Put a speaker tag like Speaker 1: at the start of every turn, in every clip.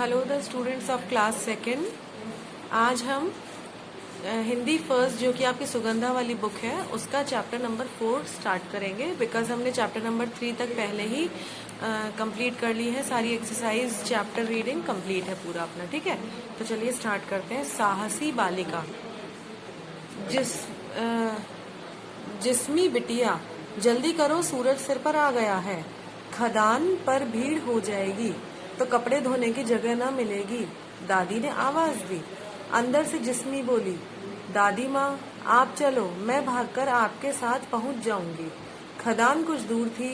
Speaker 1: Hello the students of class second. आज हम Hindi first जो कि आपकी सुगंधा वाली बुक है उसका चैप्टर नंबर 4 स्टार्ट करेंगे। बिकॉज हमने चैप्टर नंबर 3 तक पहले ही कंप्लीट कर ली है। सारी एक्सरसाइज चैप्टर रीडिंग कंप्लीट है पूरा अपना। ठीक है, तो चलिए स्टार्ट करते हैं। साहसी बालिका। जिस्मी बिटिया, जल्दी करो, सूरज सिर पर आ गया है। खदान पर भीड़ हो जाएगी तो कपड़े धोने की जगह न मिलेगी। दादी ने आवाज दी। अंदर से जिस्मी बोली, दादी माँ आप चलो, मैं भागकर आपके साथ पहुंच जाऊंगी। खदान कुछ दूर थी,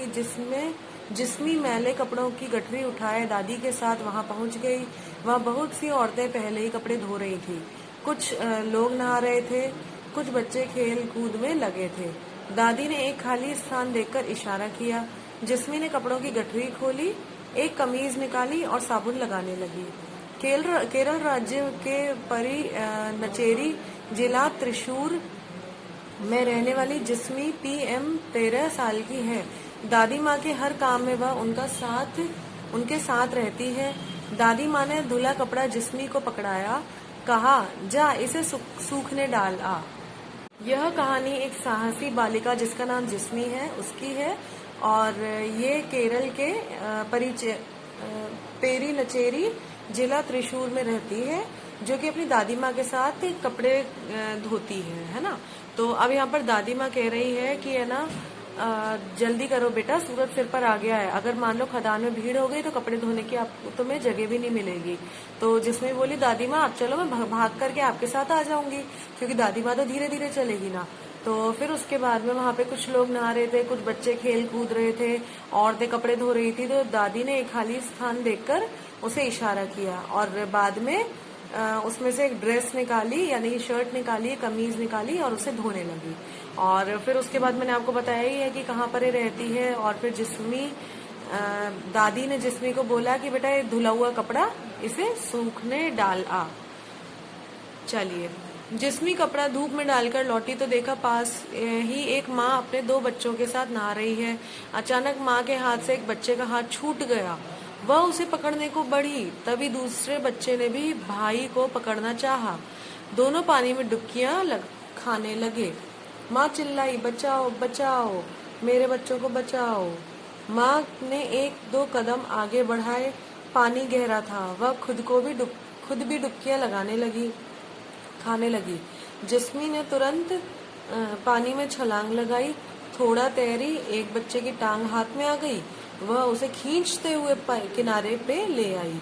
Speaker 1: जिस्मी मैले कपड़ों की गठरी उठाए दादी के साथ वहां पहुंच गई। वहां बहुत सी औरतें पहले ही कपड़े धो रही थी। कुछ लोग नहा रहे थे, कुछ बच्चे खेल कूद में लगे थे। दादी ने एक खाली स्थान देखकर इशारा किया। जिस्मी ने कपड़ों की गठरी खोली, एक कमीज निकाली और साबुन लगाने लगी। केरल राज्य के परी नचेरी जिला त्रिशूर में रहने वाली जिस्मी PM 13 साल की है। दादी माँ के हर काम में वह उनके साथ रहती है। दादी माँ ने धुला कपड़ा जिस्मी को पकड़ाया, कहा जा इसे सूखने डाल आ। यह कहानी एक साहसी बालिका जिसका नाम जिस्मी है उसकी है, और ये केरल के पेरी नचेरी जिला त्रिशूर में रहती है, जो कि अपनी दादी माँ के साथ कपड़े धोती है ना। तो अब यहाँ पर दादी माँ कह रही है कि है ना, जल्दी करो बेटा, सूरज सिर पर आ गया है। अगर मान लो खदान में भीड़ हो गई तो कपड़े धोने की तुम्हें जगह भी नहीं मिलेगी। तो जिसमें बोली, दादी माँ आप चलो, मैं भाग करके आपके साथ आ जाऊंगी, क्योंकि दादी माँ तो धीरे धीरे चलेगी ना। तो फिर उसके बाद में वहां पे कुछ लोग नहा रहे थे, कुछ बच्चे खेल कूद रहे थे, औरतें कपड़े धो रही थी। तो दादी ने एक खाली स्थान देखकर उसे इशारा किया और बाद में उसमें से एक ड्रेस निकाली, यानी शर्ट निकाली, कमीज निकाली और उसे धोने लगी। और फिर उसके बाद मैंने आपको बताया ही है कि कहाँ पर ये रहती है। और फिर दादी ने जिस्मी को बोला कि बेटा ये धुला हुआ कपड़ा इसे सूखने डाल आ। चलिए, जिस्मी कपड़ा धूप में डालकर लौटी तो देखा पास ही एक माँ अपने 2 बच्चों के साथ नहा रही है। अचानक माँ के हाथ से एक बच्चे का हाथ छूट गया। वह उसे पकड़ने को बढ़ी, तभी दूसरे बच्चे ने भी भाई को पकड़ना चाहा। दोनों पानी में डुबकियां खाने लगे। माँ चिल्लाई, बचाओ बचाओ, मेरे बच्चों को बचाओ। माँ ने 1-2 कदम आगे बढ़ाए। पानी गहरा था, वह खुद भी डुबकियां खाने लगी। जिस्मी ने तुरंत पानी में छलांग लगाई। थोड़ा तैरी, एक बच्चे की टांग हाथ में आ गई। वह उसे खींचते हुए किनारे पे ले आई।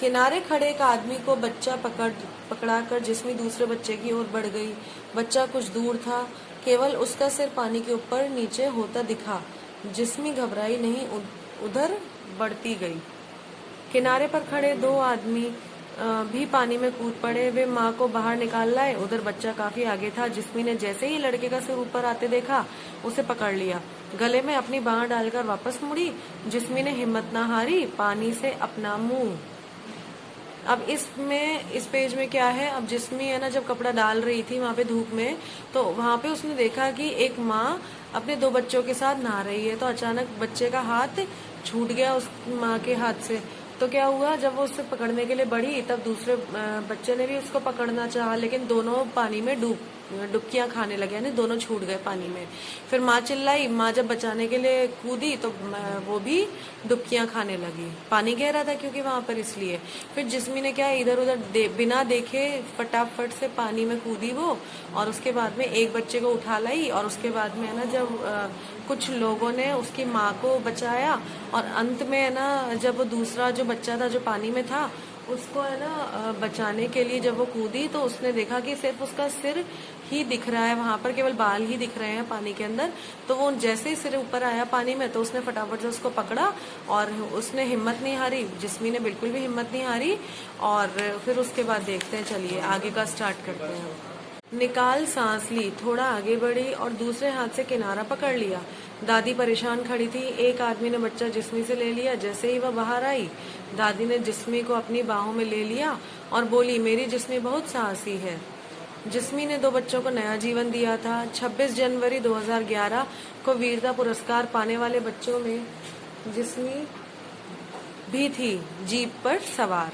Speaker 1: किनारे खड़े एक आदमी को बच्चा पकड़ाकर जिस्मी दूसरे बच्चे की ओर बढ़ गई। बच्चा कुछ दूर था, केवल उसका सिर पानी के ऊपर नीचे होता दिखा। जिस्मी घबराई नहीं, उधर बढ़ती गई। किनारे पर खड़े 2 आदमी भी पानी में कूद पड़े। वे माँ को बाहर निकाल लाए। उधर बच्चा काफी आगे था। जिस्मी ने जैसे ही लड़के का सिर ऊपर आते देखा, उसे पकड़ लिया। गले में अपनी बाँह डालकर वापस मुड़ी। जिस्मी ने हिम्मत न हारी, पानी से अपना मुंह। अब इस पेज में क्या है, अब जिस्मी है ना, जब कपड़ा डाल रही थी वहां पे धूप में, तो वहां पे उसने देखा कि एक माँ अपने 2 बच्चों के साथ नहा रही है। तो अचानक बच्चे का हाथ छूट गया उस माँ के हाथ से। तो क्या हुआ, जब वो उससे पकड़ने के लिए बढ़ी तब दूसरे बच्चे ने भी उसको पकड़ना चाहा, लेकिन दोनों पानी में डुबकियां खाने लगे, यानी दोनों छूट गए पानी में। फिर माँ चिल्लाई। माँ जब बचाने के लिए कूदी तो वो भी डुबकियां खाने लगी। पानी गहरा था क्योंकि वहां पर, इसलिए। फिर जिस्मी ने क्या, इधर उधर बिना देखे फटाफट से पानी में कूदी वो, और उसके बाद में एक बच्चे को उठा लाई। और उसके बाद में है ना, जब कुछ लोगों ने उसकी माँ को बचाया, और अंत में है ना, जब वो दूसरा जो बच्चा था जो पानी में था, उसको है ना बचाने के लिए जब वो कूदी तो उसने देखा कि सिर्फ उसका सिर ही दिख रहा है, वहां पर केवल बाल ही दिख रहे हैं पानी के अंदर। तो वो जैसे ही सिर ऊपर आया पानी में, तो उसने फटाफट से उसको पकड़ा और उसने हिम्मत नहीं हारी। जिस्मी ने बिल्कुल भी हिम्मत नहीं हारी। और फिर उसके बाद देखते हैं, चलिए आगे का स्टार्ट करते हैं। निकाल सांस ली, थोड़ा आगे बढ़ी और दूसरे हाथ से किनारा पकड़ लिया। दादी परेशान खड़ी थी। एक आदमी ने बच्चा जिस्मी से ले लिया। जैसे ही वह बाहर आई, दादी ने जिस्मी को अपनी बाहों में ले लिया और बोली, मेरी जिस्मी बहुत साहसी है। जिस्मी ने 2 बच्चों को नया जीवन दिया था। 26 जनवरी 2011 को वीरता पुरस्कार पाने वाले बच्चों में जिस्मी भी थी, जीप पर सवार।